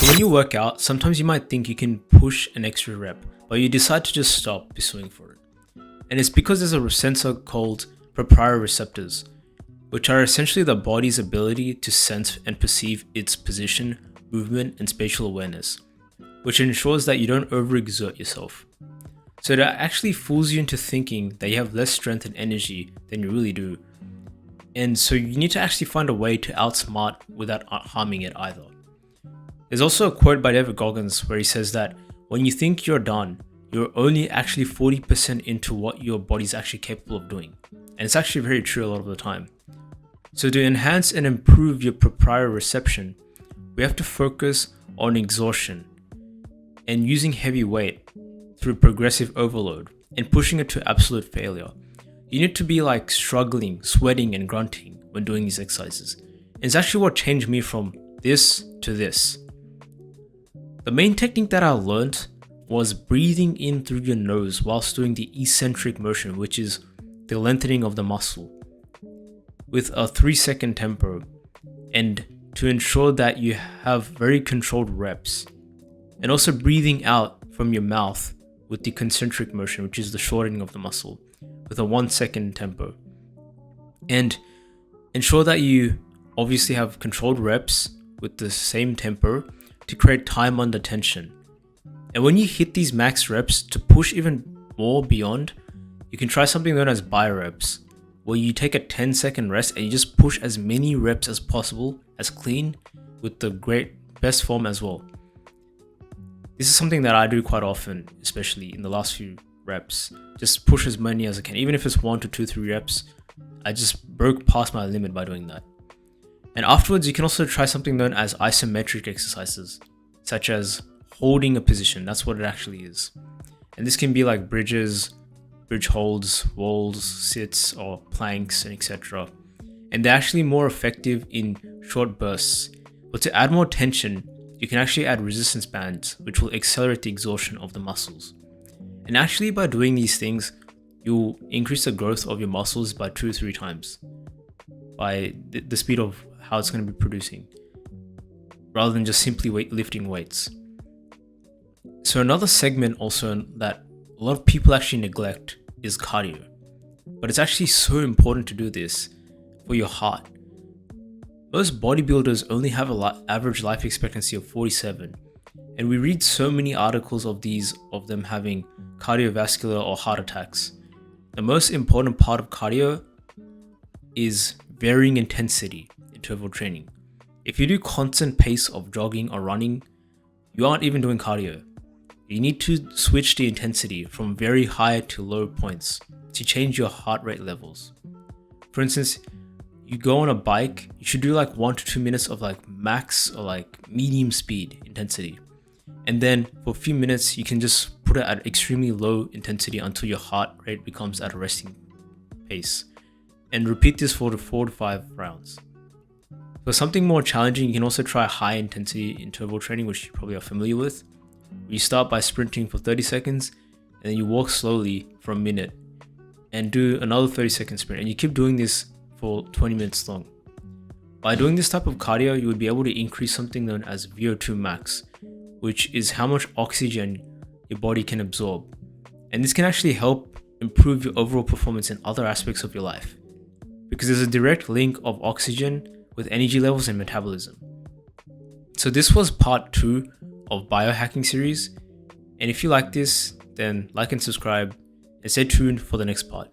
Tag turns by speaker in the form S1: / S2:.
S1: So when you work out, sometimes you might think you can push an extra rep, but you decide to just stop pursuing for it. And it's because there's a sensor called proprioceptors, which are essentially the body's ability to sense and perceive its position, movement, and spatial awareness, which ensures that you don't overexert yourself. So that actually fools you into thinking that you have less strength and energy than you really do. And so you need to actually find a way to outsmart without harming it either. There's also a quote by David Goggins where he says that when you think you're done, you're only actually 40% into what your body's actually capable of doing. And it's actually very true a lot of the time. So to enhance and improve your proprioception, we have to focus on exhaustion and using heavy weight through progressive overload and pushing it to absolute failure. You need to be like struggling, sweating, and grunting when doing these exercises. And it's actually what changed me from this to this. The main technique that I learned was breathing in through your nose whilst doing the eccentric motion, which is the lengthening of the muscle, with a 3-second tempo, and to ensure that you have very controlled reps. And also breathing out from your mouth with the concentric motion, which is the shortening of the muscle, with a 1-second tempo. And ensure that you obviously have controlled reps with the same tempo to create time under tension. And when you hit these max reps, to push even more beyond, you can try something known as bioreps, where you take a 10-second rest and you just push as many reps as possible, as clean, with the best form as well. This is something that I do quite often, especially in the last few reps. Just push as many as I can, even if it's 1 to 2, 3 reps. I just broke past my limit by doing that. And afterwards, you can also try something known as isometric exercises, such as holding a position. That's what it actually is. And this can be like bridges, bridge holds, walls, sits, or planks, and etc. And they're actually more effective in short bursts. But to add more tension, you can actually add resistance bands, which will accelerate the exhaustion of the muscles. And actually by doing these things, you'll increase the growth of your muscles by 2-3 times by the speed of how it's going to be producing, rather than just simply lifting weights. So another segment also that a lot of people actually neglect is cardio. But it's actually so important to do this for your heart. Most bodybuilders only have an average life expectancy of 47, and we read so many articles of them having cardiovascular or heart attacks. The most important part of cardio is varying intensity in interval training. If you do constant pace of jogging or running, you aren't even doing cardio. You need to switch the intensity from very high to low points to change your heart rate levels. For instance, you go on a bike, you should do like 1 to 2 minutes of like max or like medium speed intensity. And then for a few minutes, you can just put it at extremely low intensity until your heart rate becomes at a resting pace. And repeat this for 4 to 5 rounds. For something more challenging, you can also try high intensity interval training, which you probably are familiar with. You start by sprinting for 30 seconds, and then you walk slowly for a minute, and do another 30-second sprint. And you keep doing this for 20 minutes long. By doing this type of cardio, you would be able to increase something known as VO2 max, which is how much oxygen your body can absorb. And this can actually help improve your overall performance in other aspects of your life, because there's a direct link of oxygen with energy levels and metabolism. So this was part 2 of biohacking series. And if you like this, then like and subscribe and stay tuned for the next part.